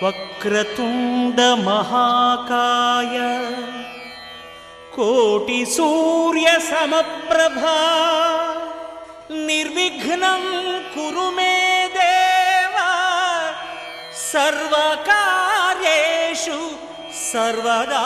వక్రతుండ మహాకాయ కోటి సూర్య సమప్రభా నిర్విఘ్నం కురు మే దేవా సర్వకార్యేషు సర్వదా.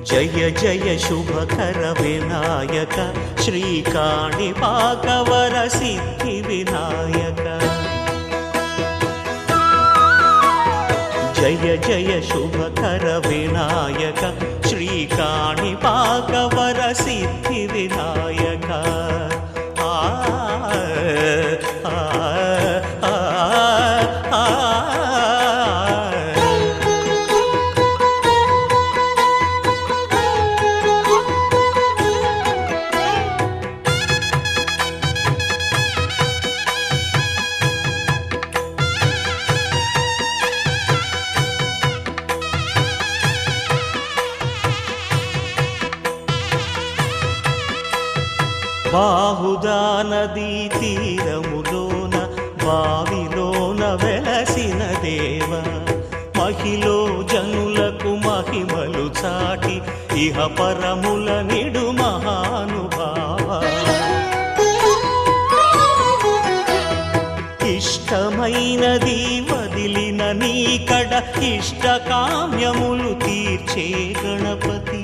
జయ జయ శుభకర వినాయక శ్రీకాణిపాకవర సిద్ధి వినాయక. జయ జయ శుభకర వినాయక శ్రీకాణిపాకవర సిద్ధి వినాయక. బాహుదా నదీ తీరములోన బావిలోన వెలసిన దేవ మహిలో జనులకు మహిమలు చాటి ఇహ పరముల నిడు మహానుభావ. ఇష్టమైనది వదిలిన నీకడ ఇష్ట కామ్యములు తీర్చే గణపతి.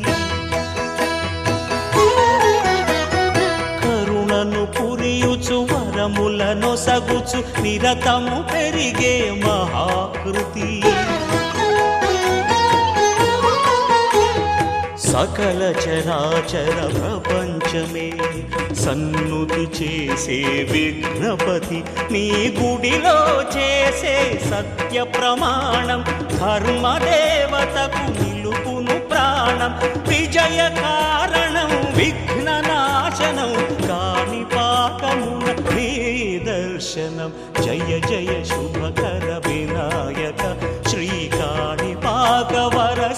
పురియుచు వరములను సగుచు నిరతము పెరిగే మహాకృతి. సకల చరాచర ప్రపంచమే సన్నుతి చేసే విఘ్నపతి నీ గుడిలో చేసే సత్య ప్రమాణం ధర్మదేవతకు నిలుపును ప్రాణం. విజయ కారణం విఘ్న నాశనం కాణిపాకమున నీ దర్శనం. జయ జయ శుభకర వినాయక శ్రీకాణిపాకవర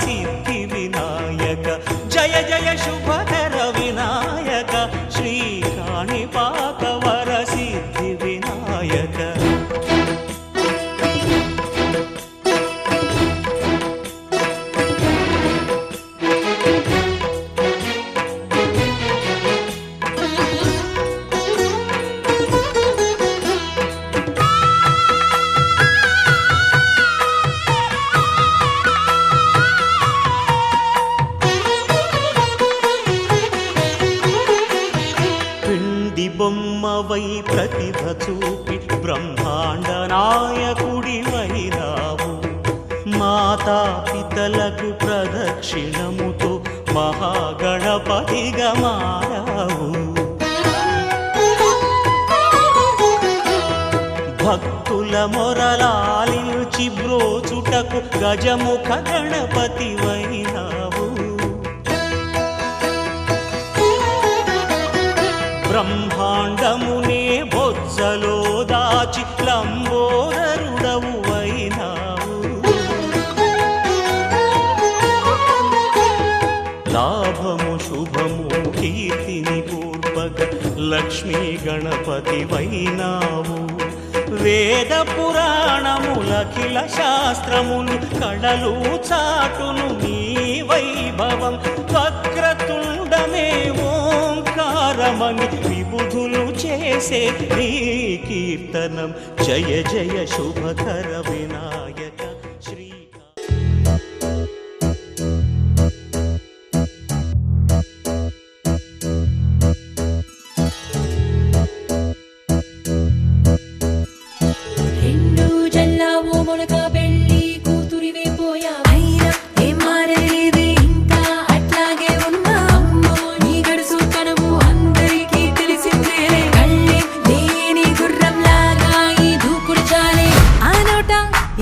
సిద్ధి వినాయక. జయ జయ శుభకర వినాయక శ్రీకాణిపాకవర సిద్ధి వినాయక. బొమ్మవై ప్రతిభ చూపి బ్రహ్మాండ నాయకుడి వైరావు. మాతా పితలకు ప్రదక్షిణముతో మహాగణపతిగా మారావు. భక్తుల మొరలాలించి బ్రోచుటకు గజముఖ గణపతి వైనావు. బ్రహ్మాండమునే బొజ్జలో దాచి లంబోదరుడవు అయినావు. లాభము శుభము కీర్తిని పూర్వక లక్ష్మీ గణపతి వైనావు. వేద పురాణములఖిల శాస్త్రములు కళలు చాటును నీ వైభవం. వక్రతుండమే ఓంకారమని విబుధులు చేసే నీ కీర్తనం. జయ జయ శుభకర వినాయక శ్రీ.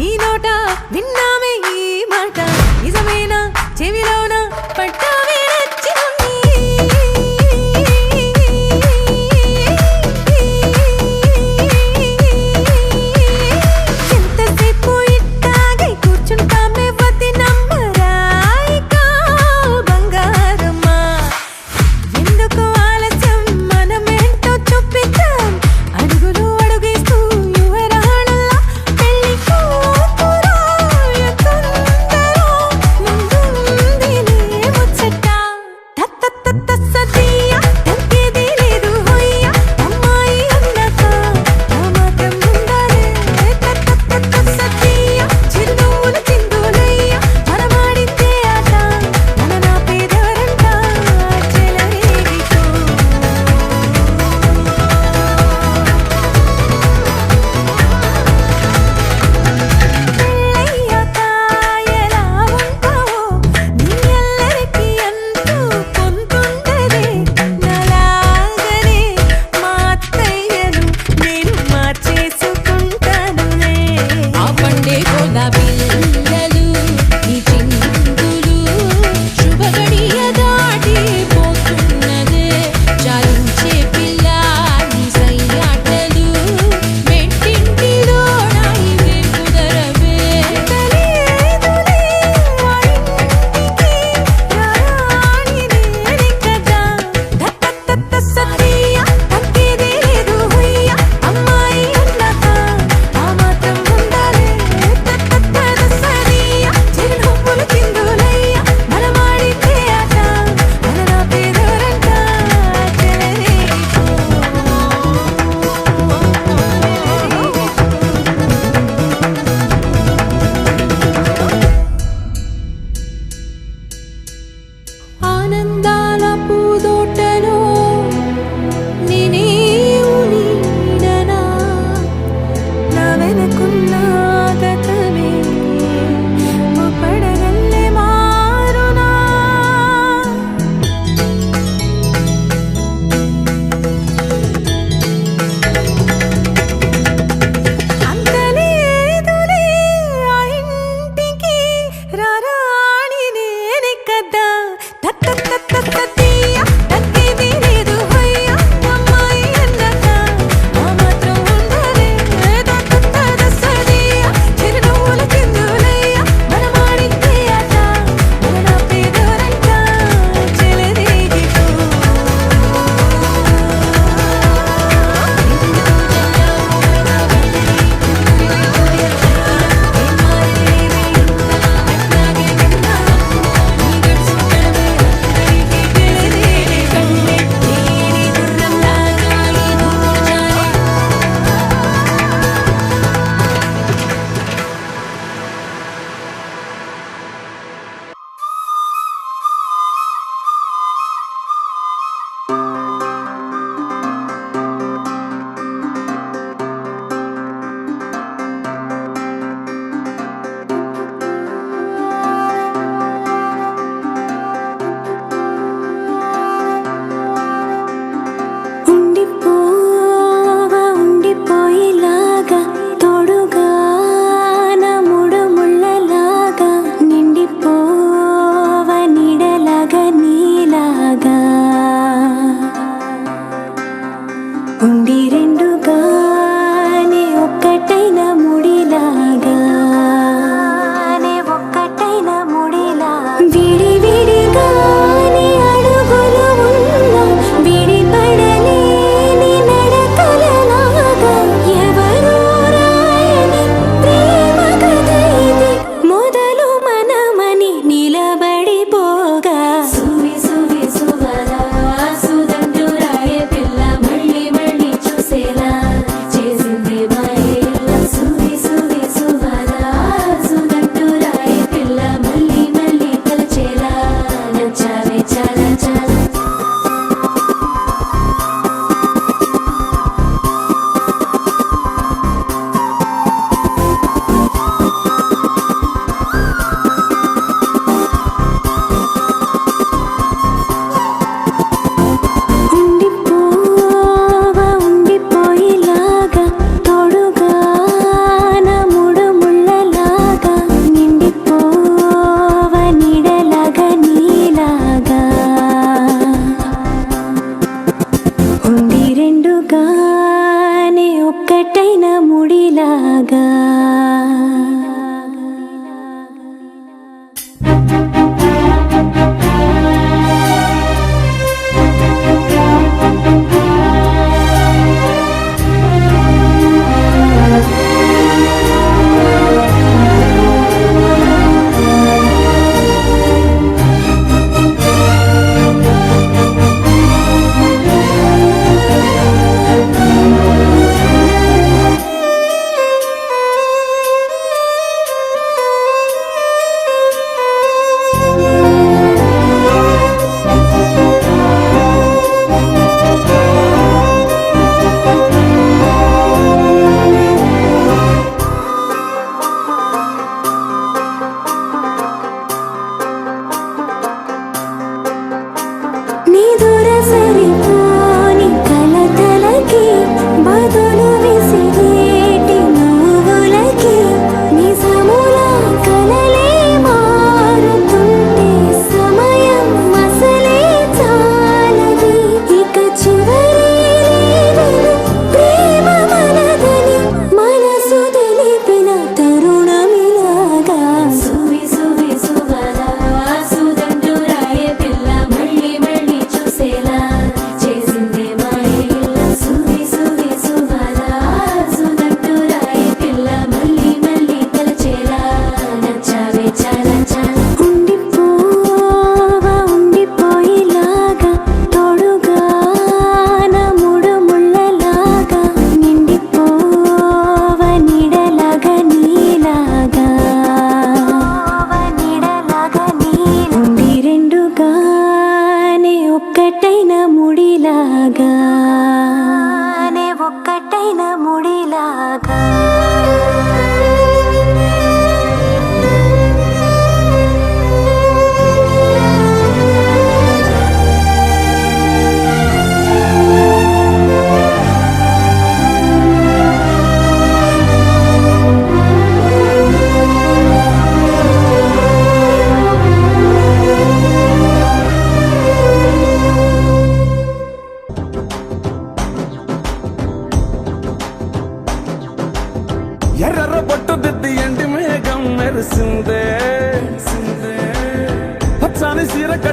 ఈ నోట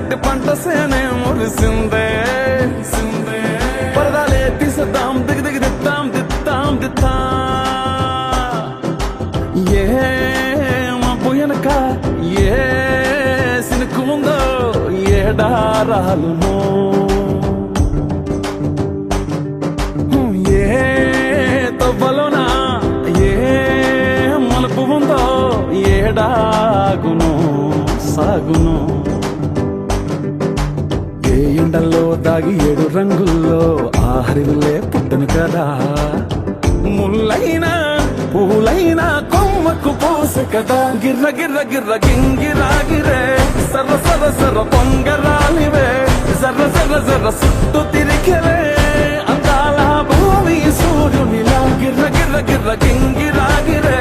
కట్టి పంట సేనే మురిసిందే పరదాలే తీసేద్దాం దిగి దిగి దిద్దాం దిద్దాం దిద్దా ఏ మబ్బు వెనక ఏ సినుకు ఉందో ఏడారాలునో ఏ తవ్వలోనా ఏ మలుపు ఉందో ఏడాగును సాగును ఏ ఎండల్లో దాగి 7 రంగుల్లో ఆహరిల్లే పుట్టను కదా ముల్లైనా పూలైనా కొమ్మకు పోసే కదా గిర్ర గిర్ర గిర్ర గింగిరాగిరే సర్ర సర్ర సర్ర పొంగరాలివే జర్ర జర్ర జర్ర సుట్టు తిరిగిరే అందాల భూమి సూర్యునిలా గిర్ర గిర్ర గిర్ర గింగిరాగిరే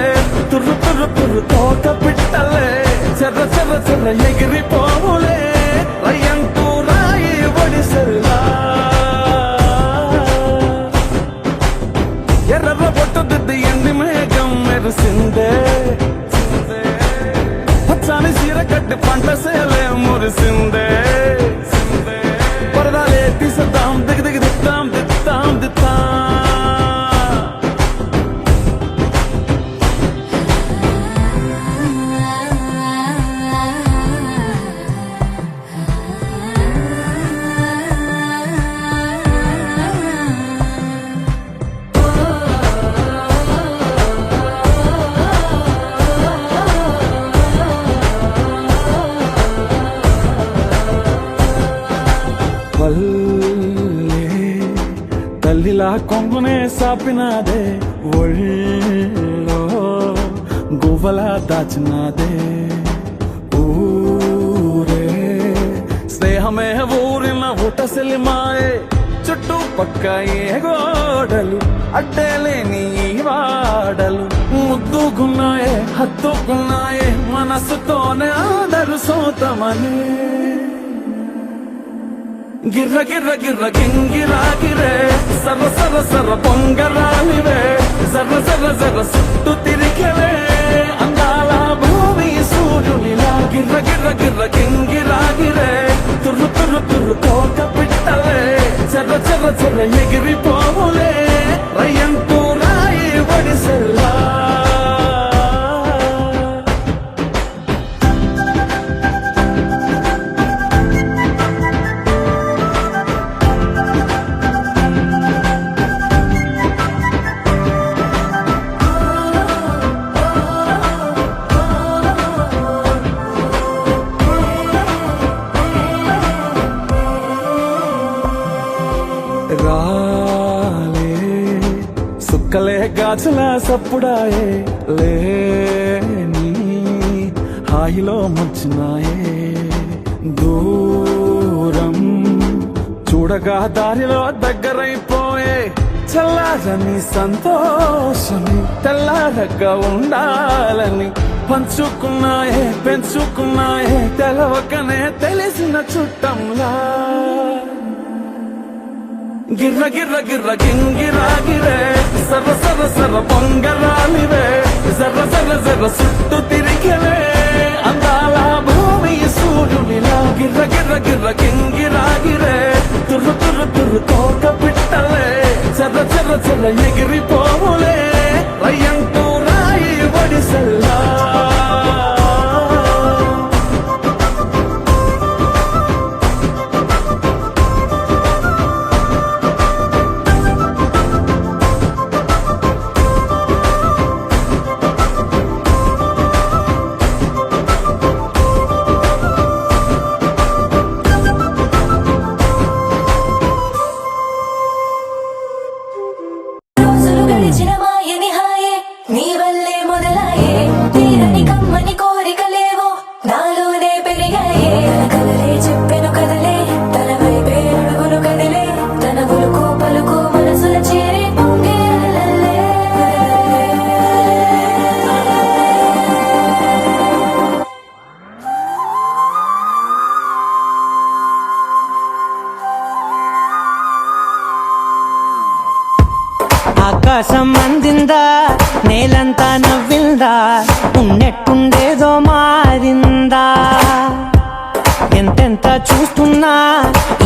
తుర్రు తుర్రు తుర్రు తోట పిట్టలే చెర్ర చెర్ర చెర్ర ఎగిరిపోవులే రయ్యంటూ రాయి ఒడిసెల్లా ఎర్ర పొట్టు దిద్ది ఎండి మేఘం మెరిసిందే పచ్చాని చీర కట్టి పంట సేలే మురిసిందే పరదాలే తీసేద్దాం దిగి దిగి దిద్దాం దిద్దాం దిద్దా తల్లిలా కొంగునే సాపినాదే ఒళ్ళో గువ్వలా దాచినాదే ఊరే స్నేహమే ఊరిన ఊటసెలి మాయే చుట్టూ పక్క ఏ గోడలు అడ్డేలేని ఈ వాడలు ముద్దుకున్నాయే హత్తుకున్నాయే మనసుతోనే అందరు సోతమని గిర్ర గిర్ర గిర్ర గింగిరాగిరే సర్ర సర్ర సర్ర పొంగరాలివే జర్ర జర్ర జర్ర సుట్టు తిరిగివే అందాల భూమి సూర్యునిలా గిర్ర గిర్ర గిర్ర గింగిరాగిరే తుర్రు తుర్రు తుర్రు తోట పిట్టలే చెర్ర చెర్ర చెర్ర ఎగిరిపోవులే రయ్యంటూ రాయి ఒడిసెల్లా రాలే సుక్కలే గాజుల సప్పుడాయే లేని హాయిలో ముంచినాయే దూరం చూడగా దారిలో దగ్గరైపోయే చల్లారని సంతోషమి తెల్లారగా ఉండాలని పంచుకున్నాయే పెంచుకున్నాయే తెలవకనే తెలిసిన చుట్టంలా గిర్ర గిర్ర గిర్ర గింగిరాగిరే సర్ర సర్ర సర్ర పొంగరాలివే జర్ర జర్ర జర్ర సుట్టు తిరిగివే అందాల భూమి సూర్యునిలా గిర్ర గిర్ర గిర్ర గింగిరాగిరే తుర్రు తుర్రు తుర్రు తోట పిట్టలే చెర్ర చెర్ర చెర్ర ఎగిరిపోవులే రయ్యంటూ రాయి ఒడిసెల్లా ఆకాశం అందిందా నేలంతా నవ్విందా ఉన్నట్టుండేదో మారిందా ఎంతెంత ఎంత చూస్తున్నా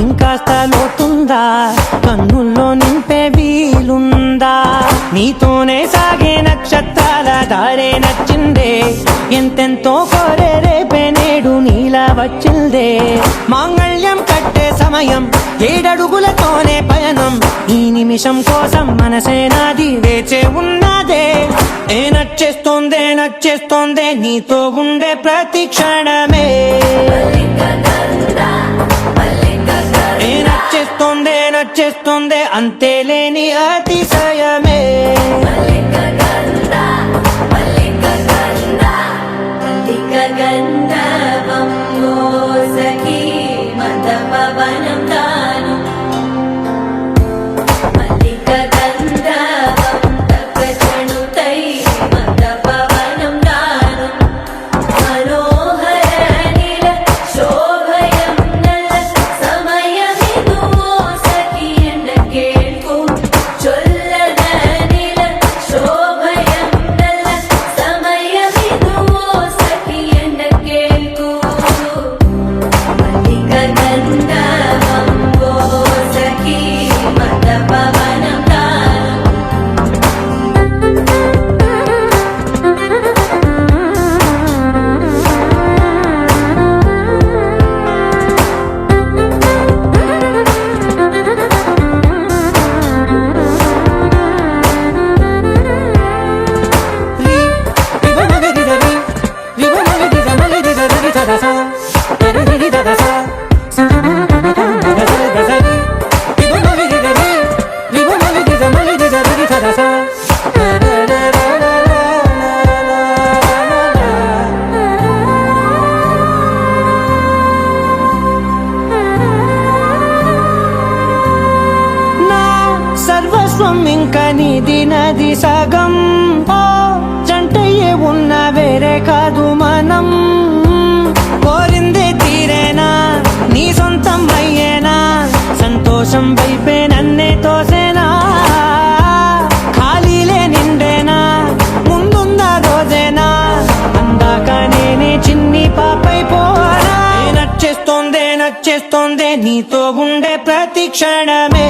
ఇంకాస్త లోతుందా కన్నుల్లో నింపే వీలుందా నీతోనే సాగే నక్షత్రాల దారే నచ్చిందే ఎంతెంతో కోరే రేపే నేడు నీలా వచ్చిందే మాంగళ్యం కట్టే సమయం 7 అడుగులతోనే పయనం ఈ నిమిషం కోసం మనసే నాది వేచే ఉన్నదే నచ్చేస్తోందే నీతో ఉండే ప్రతి క్షణమే నచ్చేస్తోందే అంతేలేని అతిశయమే సర్వస్వం ఇంకా నీది నది సగం జంటయ్యే ఉన్న వేరే కాదు మనం కోరిందే తీరేనా నీ సొంతం అయ్యేనా సంతోషం వైపే నన్నే తోసేనా ఖాళీలే నిండేనా ముందున్న రోజేనా అందాక నేనే చిన్ని పాపై పోనా నచ్చేస్తోందే నీతో ఉండే ప్రతి క్షణమే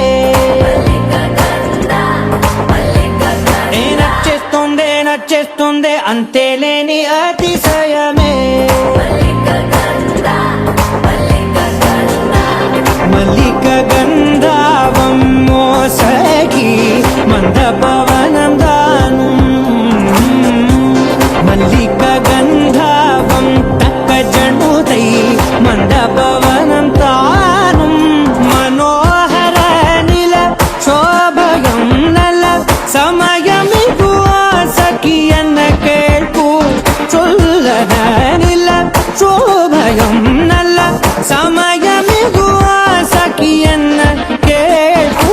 నచ్చేస్తోందే అంతేలేని అతిశయమే మల్లిక గంధావం మోసగి మంద పవనం దాను మల్లిక గంధావం తక్క జణుదై మంద పవనం తాను మనోహర నిల శోభయం నల సమయమిగు సఖి ఎన్న కేൾపు చొల్లన నిల శోభయం నల్ల సమయమిగు సఖి ఎన్న కేൾపు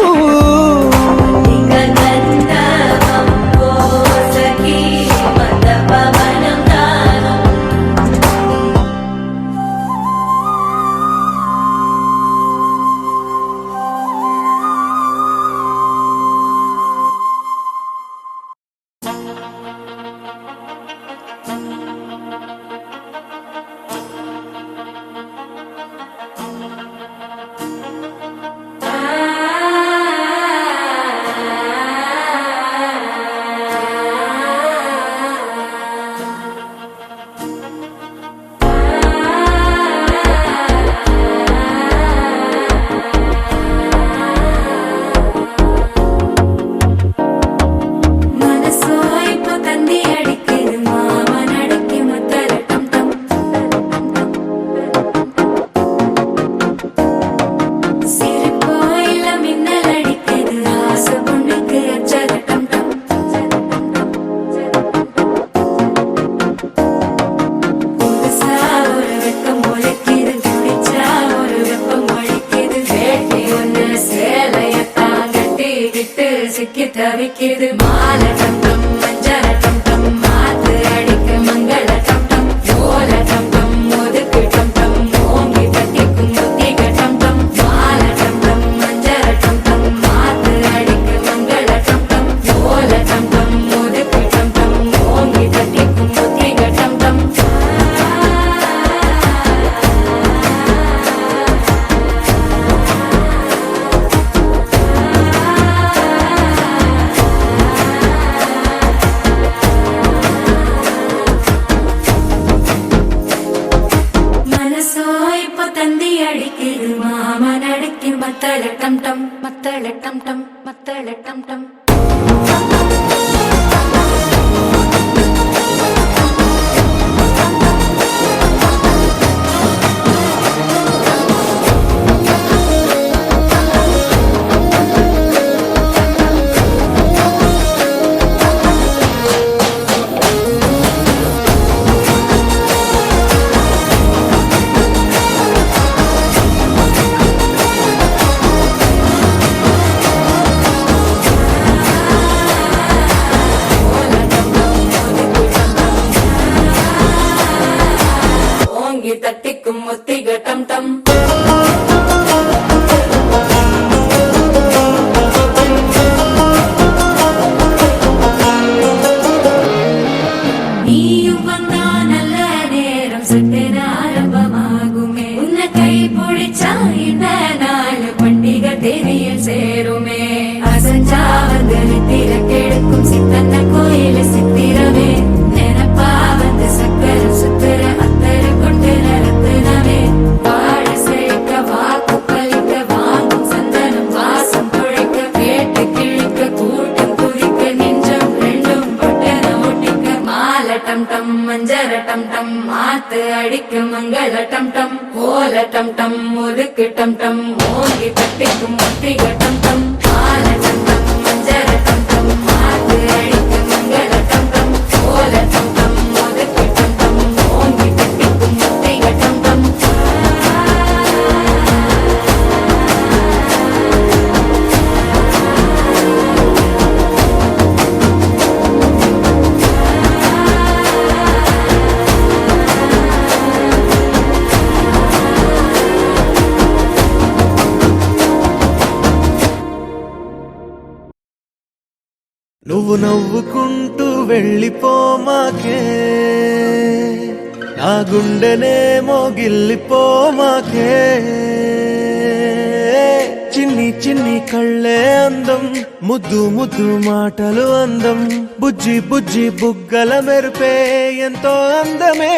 சோய்ப்பொத்தந்தி அடிக்குது மாமன் அடிக்கு மத்தள டம் டம் மத்தள டம் டம் மத்தள டம் டம். தட்டிக்கும் ஒத்திக டம் டம். நீயும் வந்தா நல்ல நேரம் சட்டென ஆரம்பமாகுமே. உன்னை கை பிடிச்சா இந்த நாள் பண்டிகை தேதியில் சேருமே. அசஞ்சா வந்து நித்திர கெடுக்கும் சித்தன்ன கோயில சித்திரமே. நினப்பா வந்து சக்கர சுத்துற அத்தர கொண்டு நடத்துனவே. வாழ செழிக்க வாக்கு பலிக்க வாங்கும் சந்தனம் வாசம் குழைக்க. கேட்டு கிழிக்க கூட்டம் குதிக்க நெஞ்சம் ரெண்டும் பொட்டன ஒட்டிக்க. மால டம் டம் மஞ்சர டம் டம் மாத்து அடிக்க மங்கள டம் டம். ஓல டம் டம் ஒதுக்கு டம் டம் ஓங்கி தட்டிக்கும் ஒத்திக டம் டம். மால டம் டம் மஞ்சர டம் டம் மாத்து அடிக்க மங்கள டம் டம். ஓல டம் டம் ஒதுக்கு டம் டம் ஓங்கி தட்டிக்கும் ஒத்திக டம் டம். నువ్వు నవ్వుకుంటూ వెళ్ళిపోమాకే, నా గుండెనేమో గిల్లిపోమాకే. చిన్ని చిన్ని కళ్ళే అందం, ముద్దు ముద్దు మాటలు అందం, బుజ్జి బుజ్జి బుగ్గల మెరుపే ఎంతో అందమే.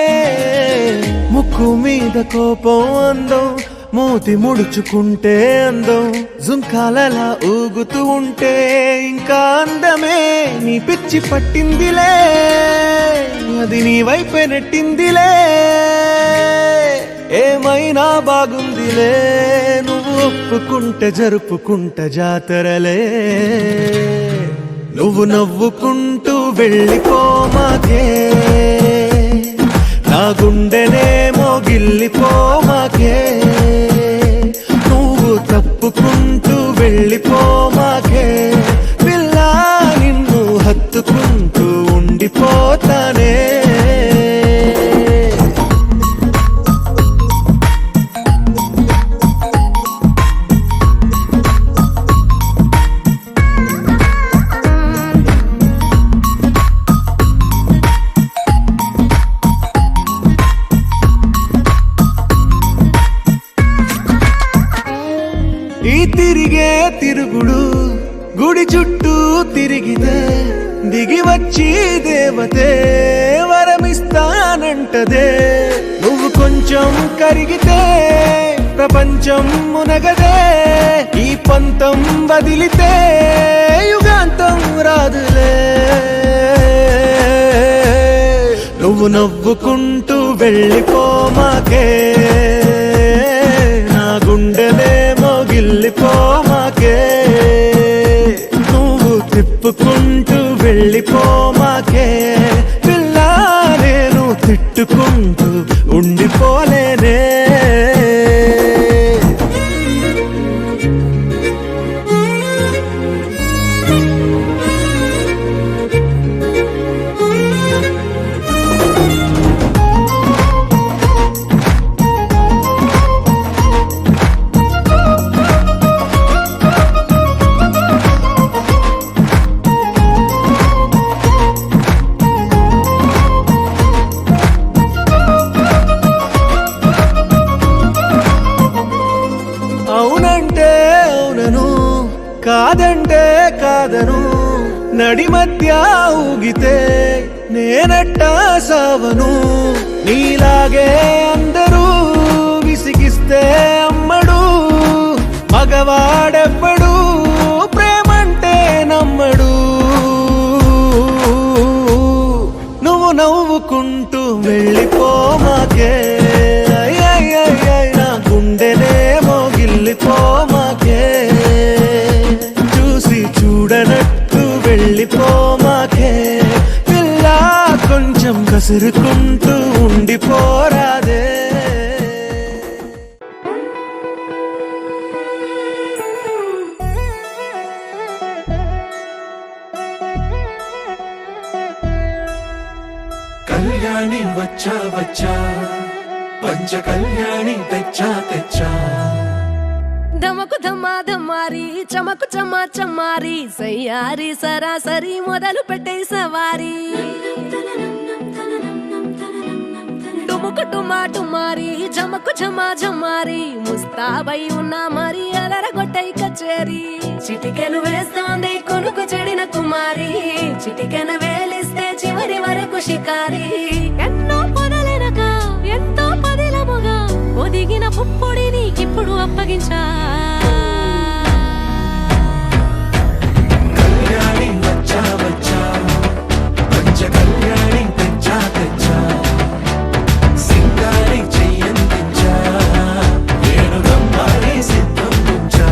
ముక్కు మీద కోపం అందం, మూతి ముడుచుకుంటే అందం, జుంకాలలా ఊగుతూ ఉంటే ఇంకా అందమే. నీ పిచ్చి పట్టిందిలే, అది నీ వైపే నెట్టిందిలే. ఏమైనా బాగుందిలే, నువ్వు ఒప్పుకుంటే జరుపుకుంటే జాతరలే. నువ్వు నవ్వుకుంటూ వెళ్ళిపోమాకే, నా గుండెనేమో గిల్లిపోమాకే. నువ్వు తప్పుకుంటూ వెళ్ళిపోమాకే, పిల్ల నిన్ను హత్తుకుంటూ ఉండిపోతానే. ఈ తిరిగే తిరుగుడు గుడి చుట్టూ తిరిగితే దిగి వచ్చి దేవతే వరమిస్తానంటదే. నువ్వు కొంచెం కరిగితే ప్రపంచం మునగదే. ఈ పంతం వదిలితే యుగాంతం రాదులే. నువ్వు నవ్వుకుంటూ వెళ్ళిపోమాకే, నా గుండెనేమో గిల్లిపోమాకే. నువ్వు తిప్పుకుంటూ వెళ్ళిపోమాకే, పిల్ల నేను తిట్టుకుంటూ ఉండిపోలేనే. అవునంటే అవునను, కాదంటే కాదను. నడి మధ్య ఊగితే నేనట్టా సావను. నీలాగే అందరూ విసురుకుంటూ ఉండిపోరాదే. కళ్యాణి వచ్చా వచ్చా పంచ కళ్యాణి తెచ్చా తెచ్చా ధమకు ధమా ధమారి చమకు చమా చమారి సయ్యారి సరాసరి మొదలు పెట్టే సవారి డుముకు టుమా టుమారి జమకు జమా జమారి ముస్తాబై ఉన్నా మరి అదరగొట్టై కచేరి చిటికెను వేస్తోంది కొనుకు చెడిన కుమారి చిటికెను వేలిస్తే చివరి వరకు షికారి ఎన్నో పొదలెనక ఎంతో పదిలముగా ఒదిగిన పుప్పొడి నీకిప్పుడు అప్పగించా కళ్యాణి వచ్చా వచ్చా పంచ కళ్యాణి తెచ్చా తెచ్చా సింగారి చెయ్యందించా నేను గమ్మారి సిద్ధం ఉంచా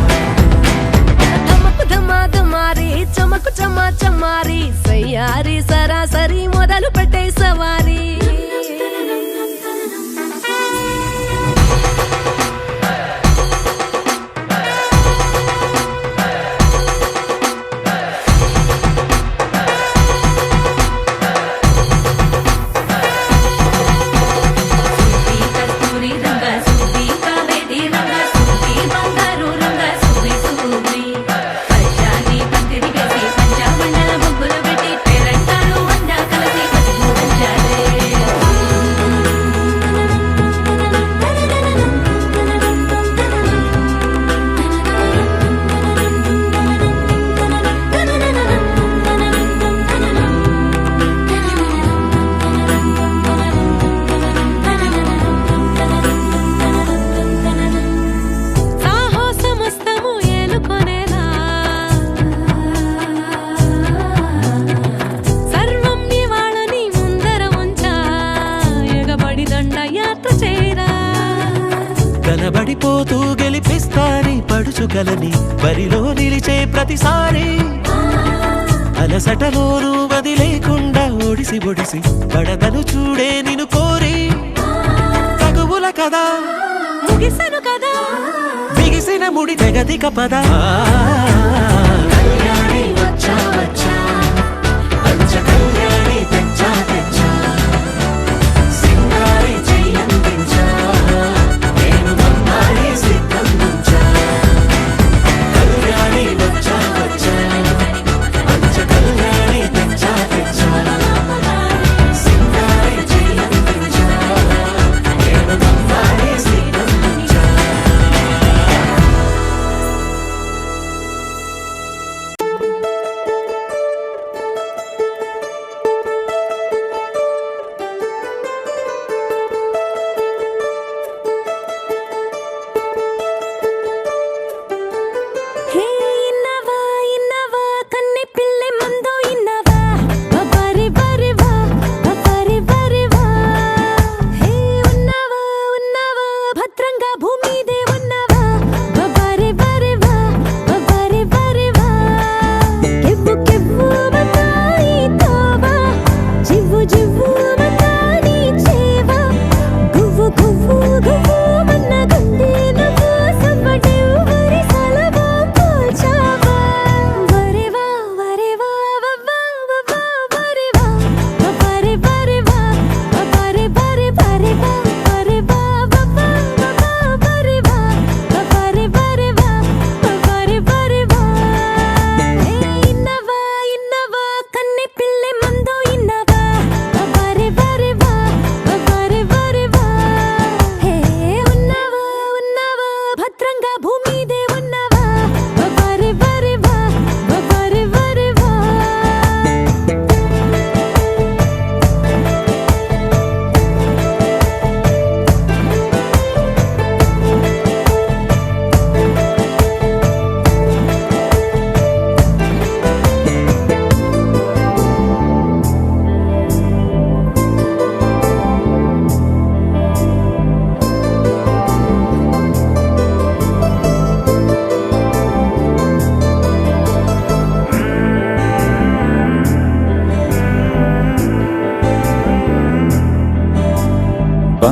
ధమకు ధమా ధమారి చమకు చమా చమారి సయ్యారి సరాసరి మొదలు పెట్టే సవారి కస్తూరి రంగ సుబ్బి కావేరి రంగ సుబ్బి బంగారు రంగ సుబ్బి సుబ్బి పచ్చాని పందిరి వేసి పంచమండల ముగ్గులు పెట్టి పేరంటాలు వంద కలిసి బతుకుదంచాలే సాహసమస్తము ఏలుకొనేలా సర్వం ఇవాళని ముందర ఉంచా ఎగబడి దండ యాత్ర చేరా కనబడిపోతూ గెలిపిస్తాని పడుచుగలని బరిలో నిలిచే ప్రతిసారి అలసటలోనూ వదిలేకుండా ఒడిసి ఒడిసి పడదను చూడే నిన్ను కోరి తగువుల కదా ముగిసను కదా బిగిసిన ముడి తెగదిక పద కళ్యాణి వచ్చా వచ్చా పంచ కళ్యాణి తెచ్చా తెచ్చా సింగారి చెయ్యందించా నేను గమ్మారి సిద్ధం ఉంచా కళ్యాణి వచ్చా వచ్చా పంచ కళ్యాణి తెచ్చా తెచ్చా సింగారి చెయ్యందించా నేను గమ్మారి సిద్ధం ఉంచా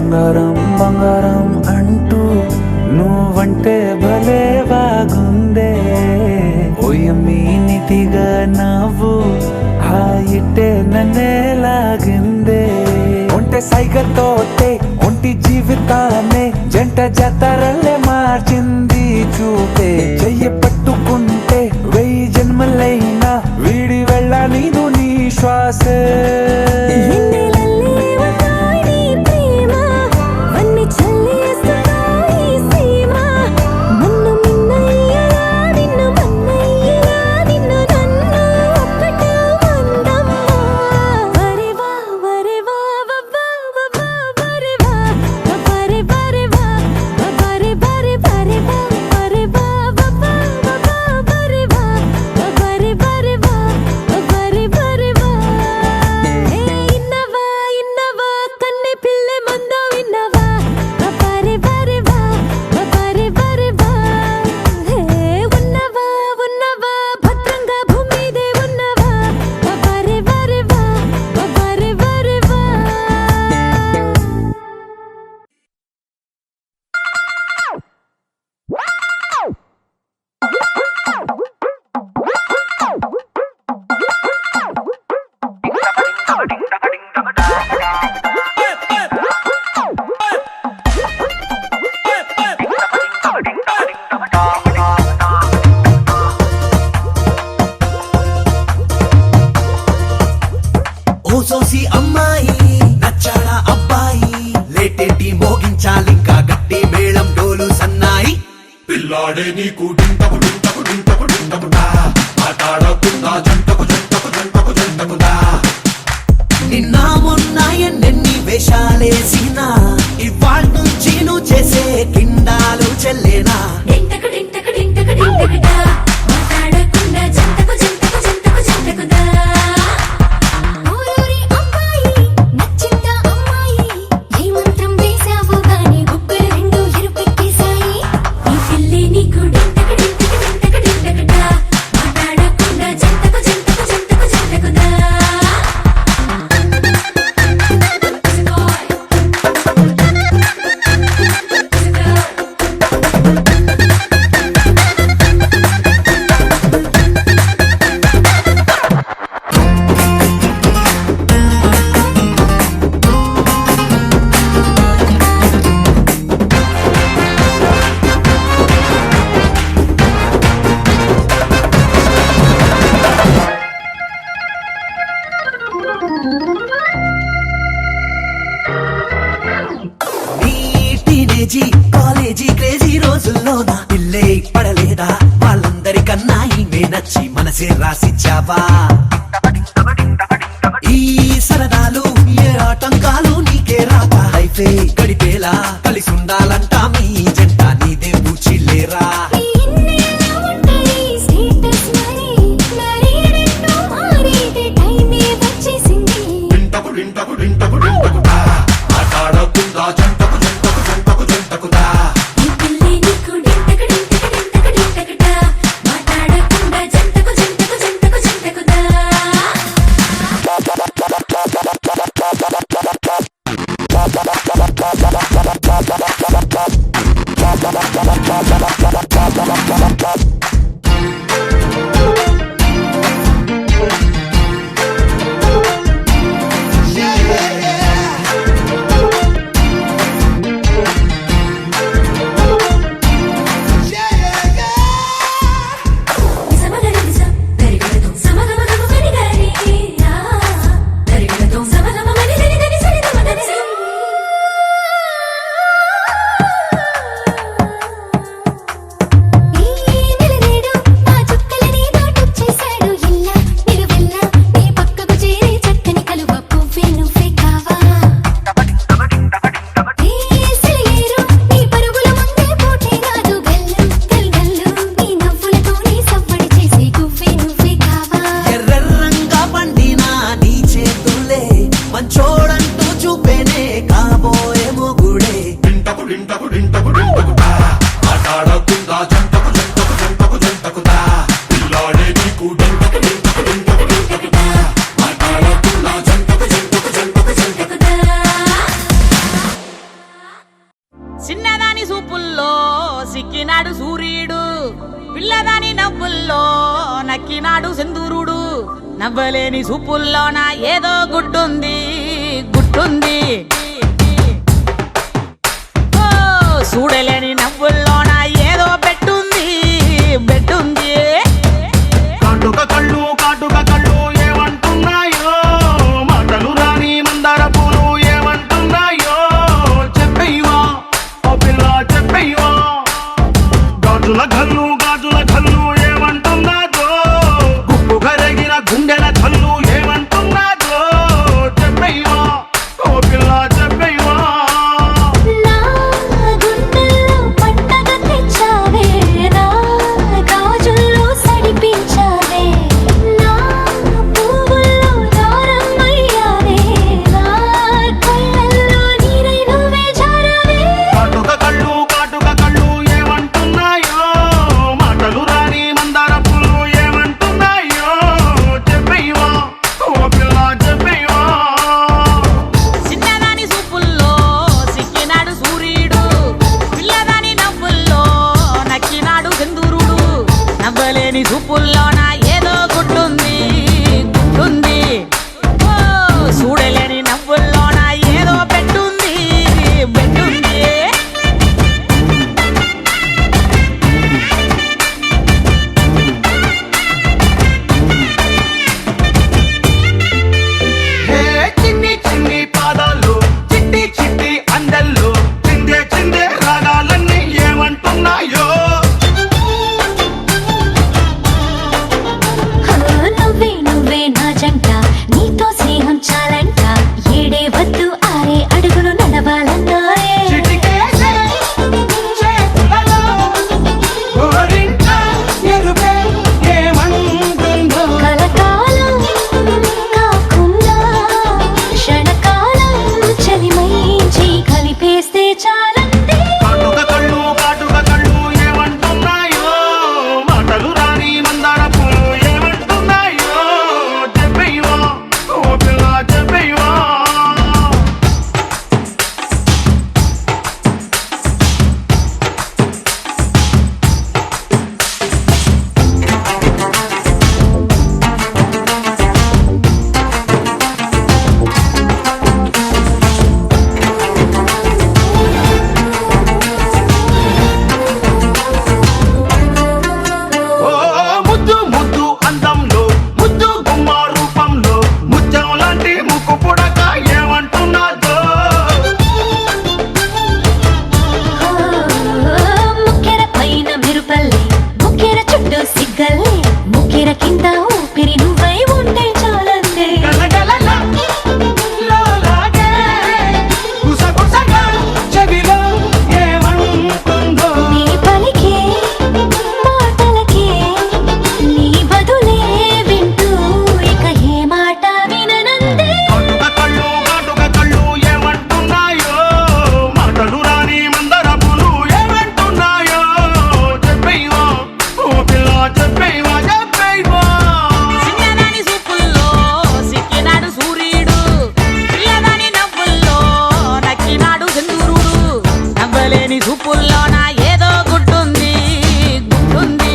బంగారం బంగారం అంటూ నువ్వంటే భలే బాగుందే ఓయమ్మీ నీతిగా నవ్వు హాయిట్టే నన్నే లాగిందే ఒంటె సైగతోటే ఒంటి జీవితాన్నే జంట జతరల్లే మార్చింది చూపే చెయ్యి పట్టుకుంటే 1000 జన్మలైనా వీడి వెళ్ళ నీదు నీ శ్వాసే ఓసోసి అమ్మాయి నచ్చాడా అబ్బాయి లేటేంటి మోగించాలింకా గట్టి మేళం డోలు సన్నాయి పిల్లాడే నీకు డింటకు డింటకు డింటకు డింటకుదా ఆటాడకుండా జంటకు జంటకు జంటకు జంటకుదా నిన్న మొన్న ఎన్నెన్ని వేషాలేసినా ఇవాళ నుంచి నువ్వు చేసే కిండాలు చెల్లేనా డింటకు డింటకు డింటకు డింటకుదా మాట్లాడకుండా జంటకు జంటకు జంటకు జంటకుదా ఊరూరి అమ్మాయి నచ్చిందా అమ్మాయి ఏ మంత్రం వేసావు గాని గుబ్బలు రెండు ఎరుపెక్కేశాయి ఈ పిల్లి నీకు డింటకు డింటకు డింటకు డింటకుదా మాట్లాడకుండా జంటకు జంటకు జంటకు జంటకుదా టీనేజీ కాలేజీ క్రేజీ రోజుల్లోన పిల్లే పడలేదా వాళ్ళందరికన్నా ఈమె నచ్చి మనసే రాసిచ్చావా ఈ సరదాలు ఏ ఆటంకాలు నీకే రాక లైఫే గడిపేలా కలిసి ఉండాలంట మీ జంట నీదే పూచిల్లేరా డింటకు డింటకు డింటకు డింటకుదా ఆటాడకుండా జంటకు జంటకు జంటకు జంటకుదా ఈ పిల్లి నీకు డింటకు డింటకు డింటకు డింటకుదా మాట్లాడకుండా జంటకు జంటకు జంటకు జంటకుదా సమగరిజం దరిగడతో సమగమగమ గరిగరి దరిగడతో సమగమ మని దరి దరి సరి దమ దరి సరి ఈ నిలనేడు ఆ చుక్కలని దాటొచ్చేశాడు ఇల్లా నిలువెల్లా నీ పక్కకు చేరే చక్కని కలువ పువ్వే నువ్వే కావా ఈ సెలయేరు నీ పరుగుల ముందే పోటే రాదు గల్లు గల్గల్లు నీ నవ్వులతోనే సవ్వడి చేసే గువ్వే నువ్వే కావా ఎర్రెర్రంగా పండినా నీ చేతులే మంచోడంటూ చూపేనే కాబోయే మొగుడే డింటకు డింటకు డింటకు డింటకుదా ఆటాడకుండా జంటకు జంటకు జంటకు జంటకుదా పిల్లాడే నీకు డింటకు డింటకు డింటకు డింటకుదా ఆటాడకుండా జంటకు జంటకు జంటకు జంటకుదా జంటకుదా చిన్నదాని సూపుల్లో సిక్కినాడు సూర్యుడు, పిల్లదాని నవ్వుల్లో నక్కినాడు సింధూరుడు. నవ్వలేని సూపుల్లోన ఏదో గుడ్డుంది, గుడ్డుంది. ఓ చూడలేని నవ్వుల్లోన ఏదో బెట్టుంది, బెట్టుంది. కాటుక కళ్ళు కాటుక కళ్ళు ఏమంటున్నాయో, మాటలు రాని మందార పూలు ఏమంటున్నాయో. చెప్పయ్యవా ఓ పిల్ల చెప్పయ్యవా, గాజుల కళ్ళు గాజుల కళ్ళు ఏమంటున్నాదో, గుప్పు కరిగిన గుండెల కళ్ళు ఏమంటున్నాదో. చెప్పయ్యవా ఓ పిల్ల చెప్పయ్యవా. నా గుండెల్లో పండగ తెచ్చావే, నా గాజుల్లో సడిపించావే, నా పువ్వుల్లో దారమయ్యావే, నా కళ్ళల్లో నీరై నువ్వే జారావే. కాటుక కళ్ళు ఏమంటున్నాయో, మాటలు రాని మందార పూలు ఏమంటున్నాయో. చెప్పయ్యవా ఓ పిల్ల చెప్పయ్యవా. చిన్నదాని సూపుల్లో సిక్కినాడు సూర్యుడు, పిల్లదాని నవ్వుల్లో నక్కినాడు సింధూరుడు. నవ్వలేని సూపుల్లోన ఏదో గుడ్డుంది, గుడ్డుంది. ఓ చూడలేని నవ్వుల్లోన ఏదో బెట్టుంది, బెట్టుంది. హే చిన్ని చిన్ని పాదాలు, చిట్టి చిట్టి అందెల్లో, చిందే చిందే రాగాలన్నీ ఏమంటున్నాయో. నువ్వే నువ్వే నా జంట, నీతో స్నేహం చాలంట, ఏడే వద్దు ఆరే అడుగులు నడవాలన్నాయే. చిటికేసే చేతులలో గోరింట ఎరుపే ఏమంటుందో. కలకాలం కాకుండా క్షణకాలం చలిమైంచి కలిపేస్తే చాలంతే. కాటుక కళ్ళు ఏమంటున్నాయో, మాటలు రాని మందార పూలు ఏమంటున్నాయో. చెప్పయ్యవా ఓ పిల్ల చెప్పయ్యవా. ఓ ముద్దు ముద్దు అందంలో, ముద్దు గుమ్మ రూపంలో, ముత్యం లాంటి ముక్కు పుడక ఏమంటున్నాదో. ముక్కెర పైన మెరుపల్లే, ముక్కెర చుట్టూ సిగ్గల్లే, ముక్కెర కింద ఊపిరి నువ్వై ఉంటే చాలంతే. గలగలల లోలాగే గుసగుసగా చెవిలో ఏమంటుందో. నీ పలికే మాటలకే నీ బదులే వింటూ ఇక ఏ మాట విననందే. కాటుక కళ్ళు ఏమంటున్నాయో, మాటలు రాని మందార పూలు ఏమంటున్నాయో. చెప్పయ్యవా ఓ పిల్ల చెప్పయ్యవా చెప్పయ్యవా. చిన్నదాని సూపుల్లో సిక్కినాడు సూర్యుడు, పిల్లదాని నవ్వుల్లో నక్కినాడు సింధూరుడు. నవ్వలేని సూపుల్లోన ఏదో గుడ్డుంది, గుడ్డుంది.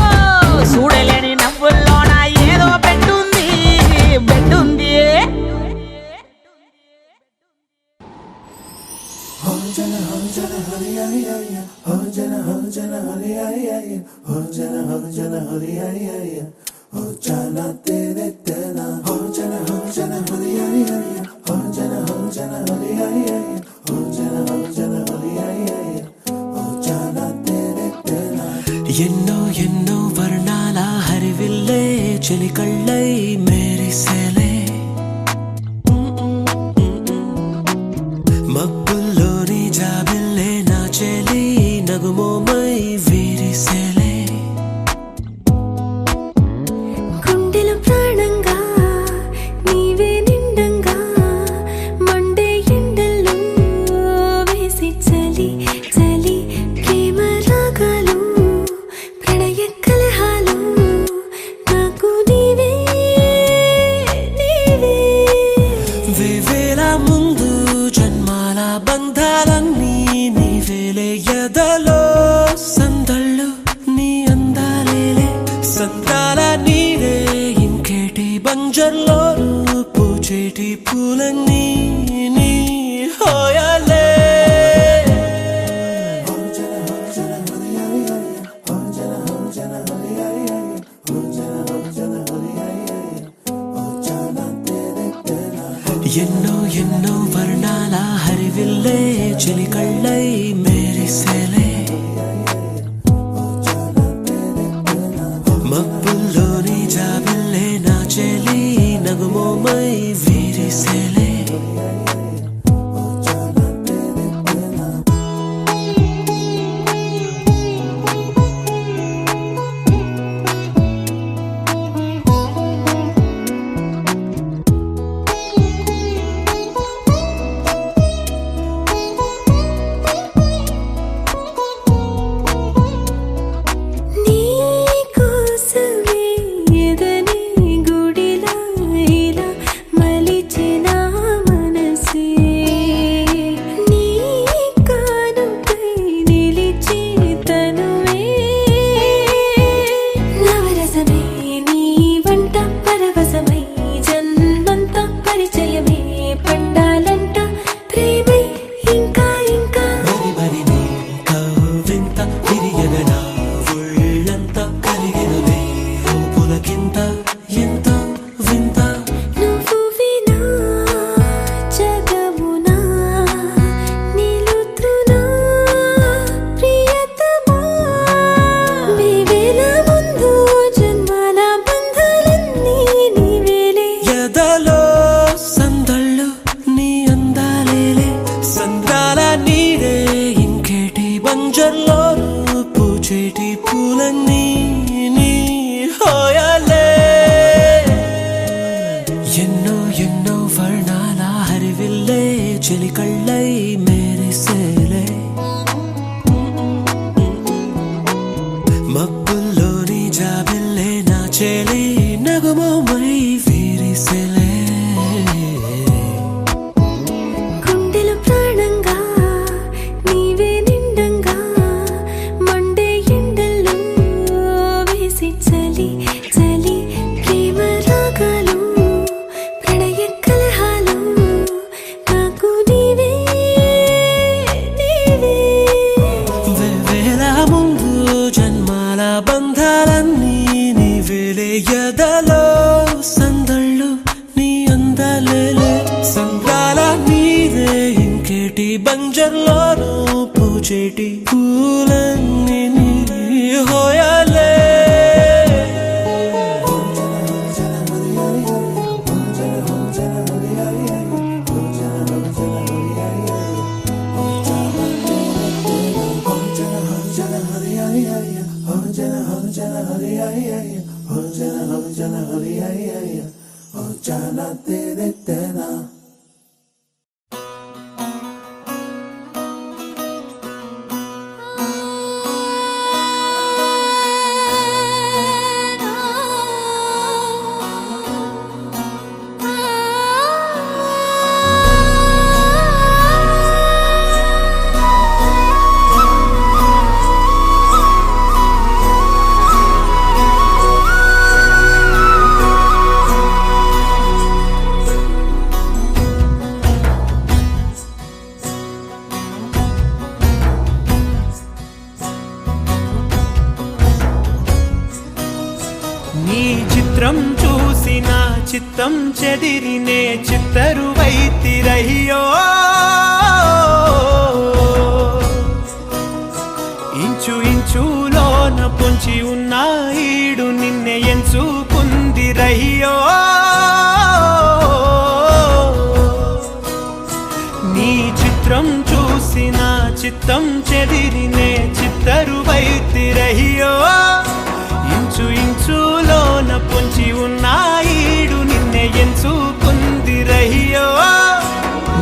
ఓ చూడలేని నవ్వుల్లోన ఏదో బెట్టుంది, బెట్టుంది. ఎన్నో ఎన్నో వర్ణాల హరివిల్లే చెలికళ్ళై మేరిసేలే. మబ్బుల్లోని జాబిల్లే నా చెలి నగుమోమై వీరిసేలే. గుండెలు ప్రాణంగా నీవే నిండంగా, మండే ఎండల్లో వేసి చలి చలి ప్రేమ రాగాలు, ప్రణయ కలహాలు నాకు నీవే. బంజర్లో పూచేటి పూలన్నీ నీ హోయాలే ఎన్నో ఎన్నో వర్ణాల హరివిల్లే చిలికళ్ళై మేరిసేలే మబ్బుల్లోని జాబిల్లే నా చెలి నగుమోమై వీరిసేలే పూచేటి పూలన్నీ నీ హోయాలే ఎన్నో ఎన్నో వర్ణాల హరివిల్లే చిలికళ్ళై మేరిసేలే మబ్బుల్లోని జాబిల్లే నా చెలి నగుమోమై వీరిసేలే బంధాలన్నీ నీవేలే ఎదలో సందళ్ళు నీ అందాలేలే సంద్రాల నీరే ఇంకేటి బంజర్లోనూ పూచేటి పూలన్నీ నీ హోయాలే చిత్రం చూసిన చిత్తం చెదిరినే చిత్తరువైతిరయ్యో ఇంచు ఇంచులోన పొంచి ఉన్న ఈడు నిన్నే ఎంచుకుందిరయ్యో నీ చిత్రం చూసిన చిత్తం చెదిరినే చిత్తరువైతిరయ్యో ఇంచు ఇంచులోన పొంచి ఉన్న ఈడు నిన్నే ఎంచుకుందిరయ్యో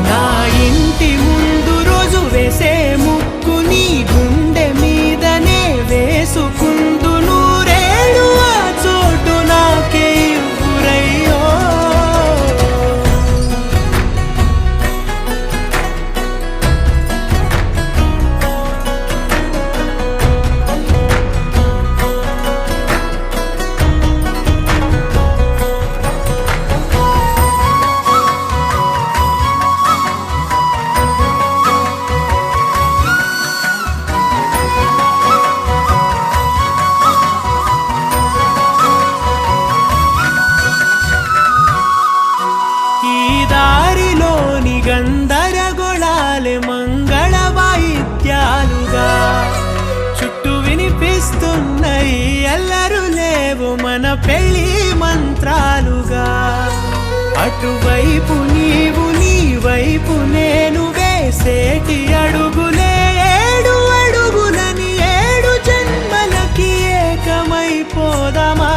నా ఇంటి ముందు రోజు వేసే ముక్కు నీ గుండె మీదనే వేసుకుందు నూరేడు ఆ చోటు నాకే ఇవ్వురయ్యో వేసేటి అడుగులే 7 అడుగులని 7 జన్మలకి ఏకమైపోదామా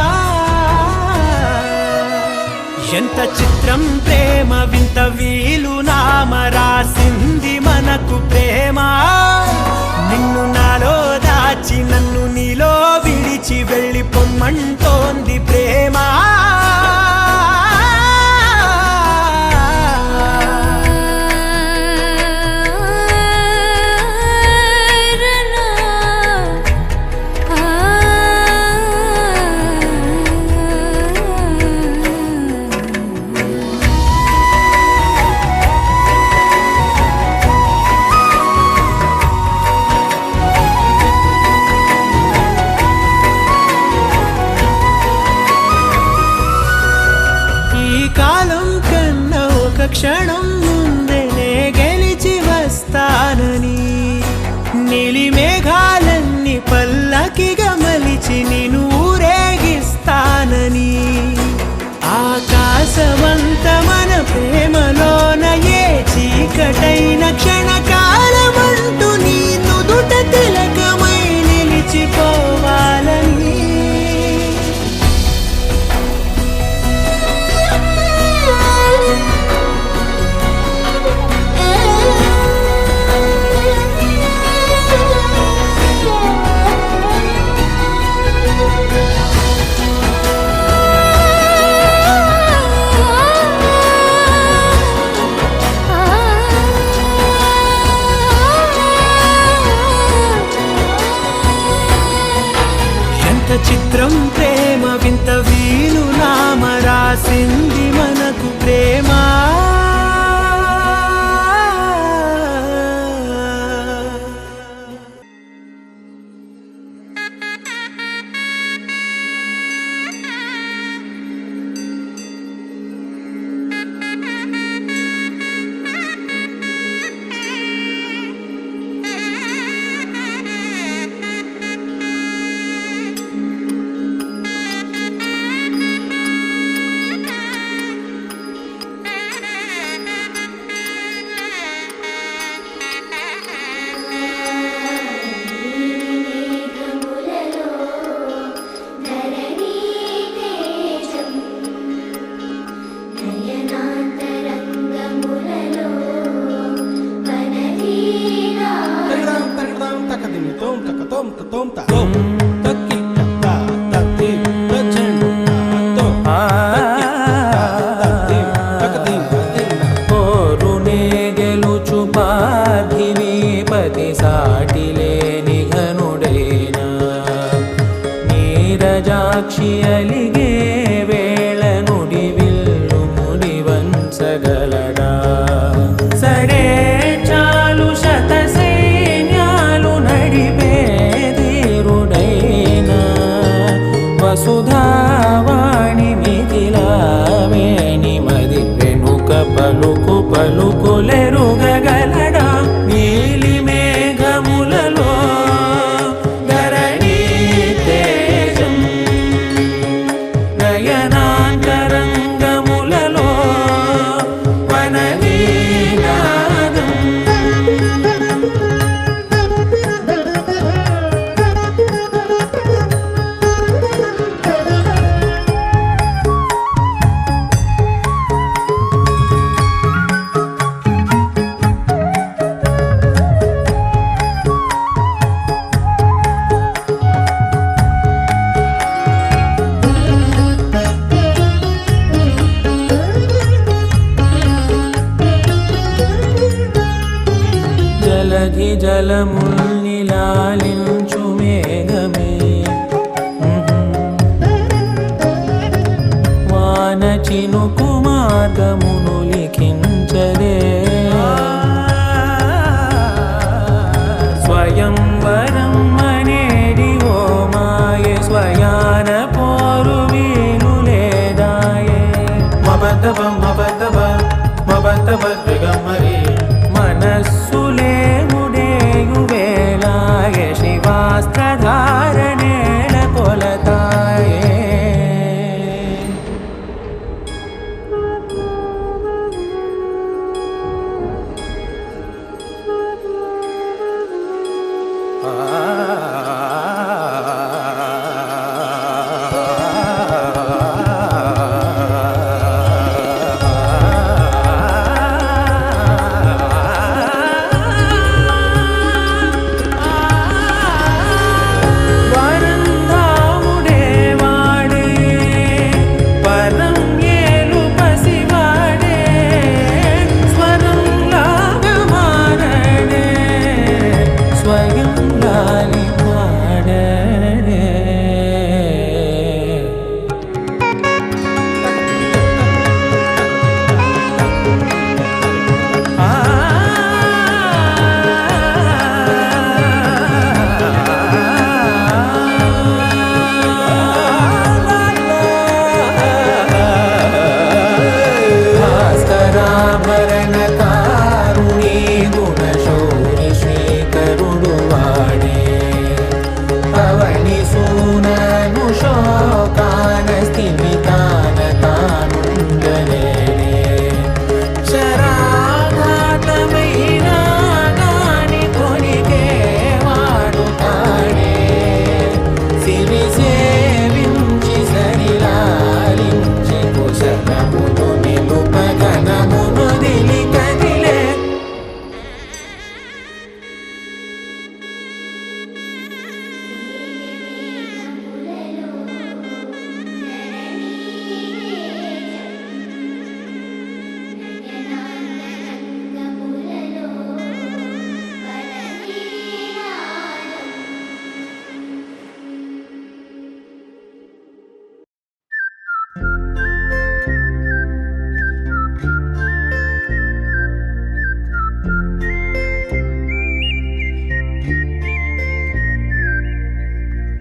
ఎంత చిత్రం ప్రేమ వింత వీలు నామ రాసింది మనకు ప్రేమ నిన్ను నాలో దాచి నన్ను నీలో విడిచి వెళ్ళిపోమ్మంటోంది ప్రేమ క్షణం ముందేనే గెలిచి వస్తానని నీలి మేఘాలన్నీ పల్లకిగా మలిచి నిన్ను ఊరేగిస్తానని ఆకాశమంత మన ప్రేమలోన ఏ చీకటైన క్షణకాలమంటూ నీ నుదుట తిలకమై నిలిచిపోవాలని చిత్రం ప్రేమ వింత వీలు నామ రాసింది మనకు ప్రేమ నీరజాక్షి అలిగే వేళ నుడి విల్లు ముడి వంచగలడా సరే చాలు శత సైన్యాలు నడిపే ధీరుడైనా వసుధావాణి మిథిలావేణి మది వెనుక పలుకు పలుకులెరుగగలడా నీలి మేఘములలో ధరణి తేజం నయనాంతరంగములలో వననీనాదం జలధి జలముల్నిలాలించు మేఘమే వాన చినుకు మార్గమును లిఖించదే స్వయంవరం అనేడి ఓ మాయే స్వయాన పోరు వీలు లేదాయే మబద్దబ మబద్దబ మబద్దబ దిగమరి మనస్సులే ముడేయు వేళాయ శివాస్త్రధారణేణ కొలతాయే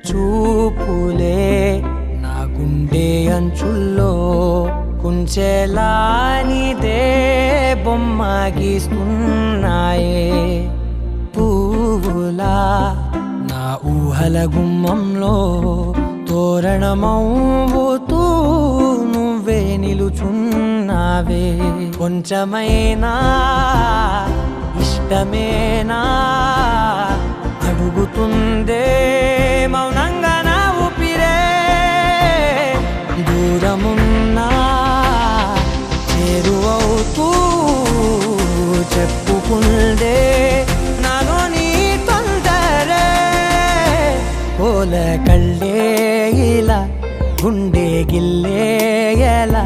చూపులే నా గుండె అంచుల్లో కుంచెలానిదే బొమ్మ గీస్తున్నాయే పువ్వులా నా ఊహల గుమ్మంలో తోరణమవుతూ నువ్వే నిలుచున్నావే కొంచెమైనా ఇష్టమేనా అడుగుతుందే మౌనంగా నా ఊపిరే దూరమున్నా చేరువవుతూ చెప్పుకుందే నాలో నీ తొందరే పోల కళ్ళే ఇలా గుండె గిల్లే ఎలా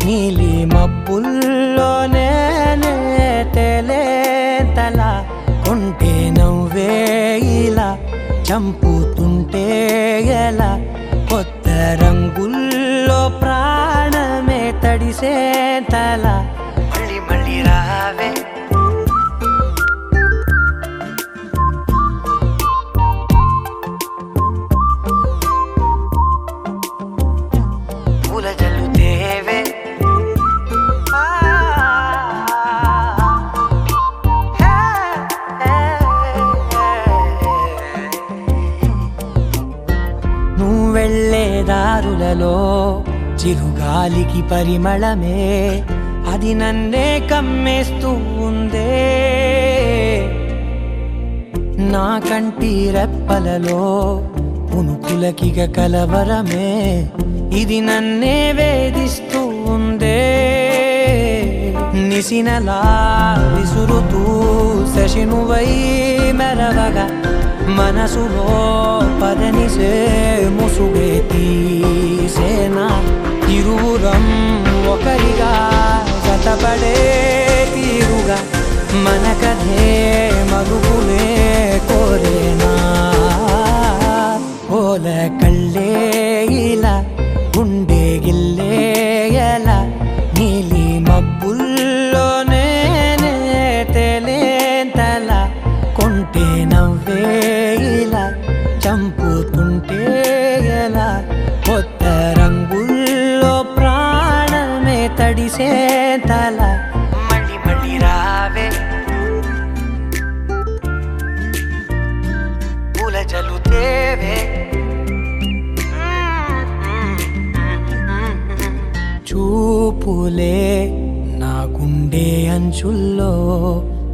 నీలి మబ్బుల్లోనే తేలేతల కొంటే నవ్వే ఇలా చంపుతుంటే ఎలా కొత్త రంగుల్లో ప్రాణమే తడిసే తల మళ్ళీ మళ్ళీ రావే పూల జల్లుతేవే నువ్వెళ్ళే దారులలో చిరుగాలికి పరిమళమే అది నన్నే కమ్మేస్తూ ఉందే నా కంటి రెప్పలలో పునుకులకిగ కలవరమే ఇది నన్నే వేధిస్తూ ఉందే నిసినలా విసురుతూ శశినువై మెరవగా మనసులో పదనిసే ముసుగే తీసేనా ఇరువురం ఒకరిగా జతపడే తీరుగా మన కథే మరుగులే కోరేనా పోల కళ్ళే ఇలా గుండె గిల్లే ఎలా నీలి మబ్బుల్లోనే తేలేంతల కొంటే నవ్వే ఇలా చంపుతుంటే ఎలా కొత్త రంగుల్లో ప్రాణమే తడిసే తల మళ్ళీ మళ్ళీ రావే పూల జల్లుతేవే చూపులే నా గుండె అంచుల్లో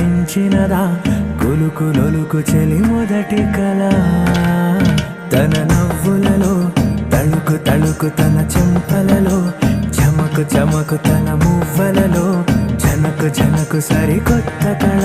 ఉదయించినదా కులుకులొలుకు చెలి మొదటి కళ తన నవ్వులలో తళుకు తళుకు తన చెంపలలో చమకు చమకు తన మువ్వలలో జనకు జనకు సరికొత్త కళ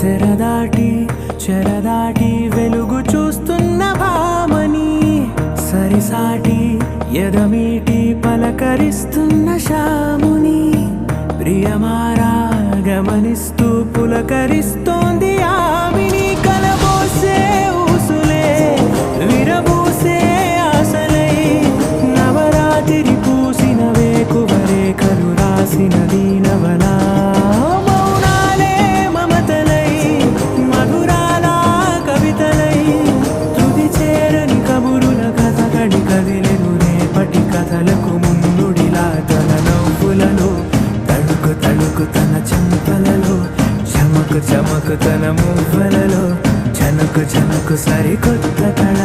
తెరదాటి చెరదాటి వెలుగు చూస్తున్న భామని సరిసాటి ఎదమీటి పలకరిస్తున్న శాముని ప్రియమారా గమనిస్తూ పులకరిస్తోంది ఆమిని కలబోసే ఊసులే విరబూసే ఆశలై నవరాత్రి పూసిన వేకువరేఖలు రాసిన దీనవనా కథలకు ముందుడిలా తన నవ్వులలో తడుకు తడుకు తన చెంపలలో చమకు చమకు తన మువ్వలలో చనకు చనకు సరికొత్త కళ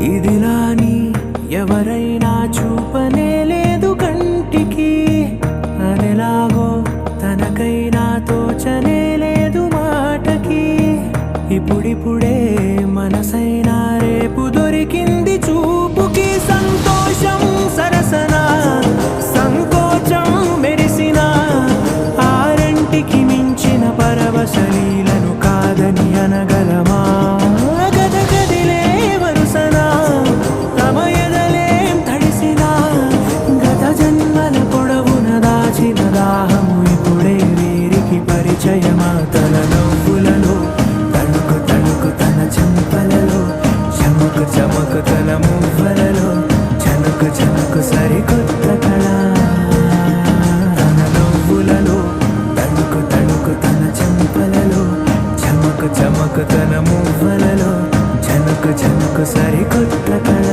ఇదిలాని ఎవరైనా చూపనే లేదు కంటికి అదెలాగో తనకైనా తోచనే లేదు మాటకి ఇప్పుడిప్పుడే మనసైనా రేపు దొరికింది చూపుకి సంతోషం సరసన సంకోచం మెరిసిన ఆరంటికి మించిన పరవశలీలను కాదని అనగలమా దాహము ఇప్పుడే వీరికి పరిచయమా తన నవ్వులలో తణుకు తణుకు తన చెంపలలో చమకు చమకు తన మువ్వలలో చనకు చనకు సరికొత్త కళ తన నవ్వులలో తణుకు తణుకు తన చెంపలలో చమకు చమకు తన మువ్వలలో చనకు చనకు సరికొత్త కళ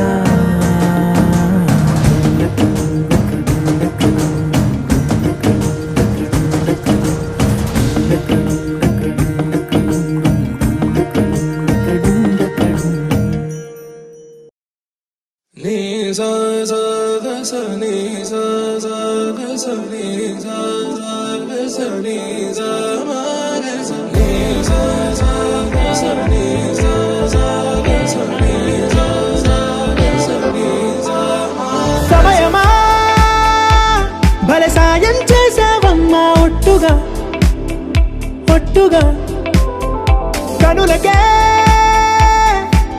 సమయమా భలే సాయం చేసావమ్మా ఒట్టుగా ఒట్టుగా కనులకే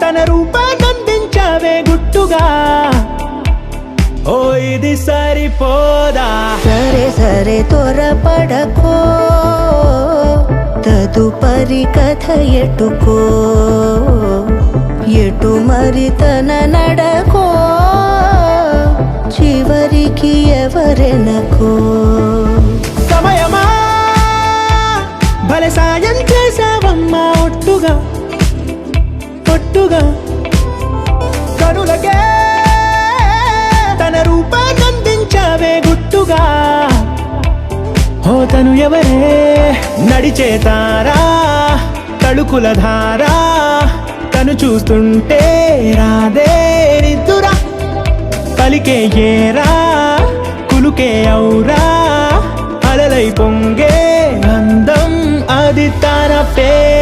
తన రూపాన్నందించావే గుట్టుగా ఓ ఇది సరిపోదా సరే సరే త్వరపడకో తదుపరి కథ ఎటుకో ఎటు మరి తన నడకో చివరికి ఎవరెనకో సమయమా భలే సాయం చేసావమ్మా ఒట్టుగా ఒట్టుగా కనులకే తన రూపాన్నందించావే గుట్టుగా ఓ తను ఎవరే నడిచే తారా తళుకుల ధారా తను చూస్తుంటే రాదే నిద్దురా పలికే ఏరా కులుకే ఔరా అలలై పొంగే అందం అది తన పేరు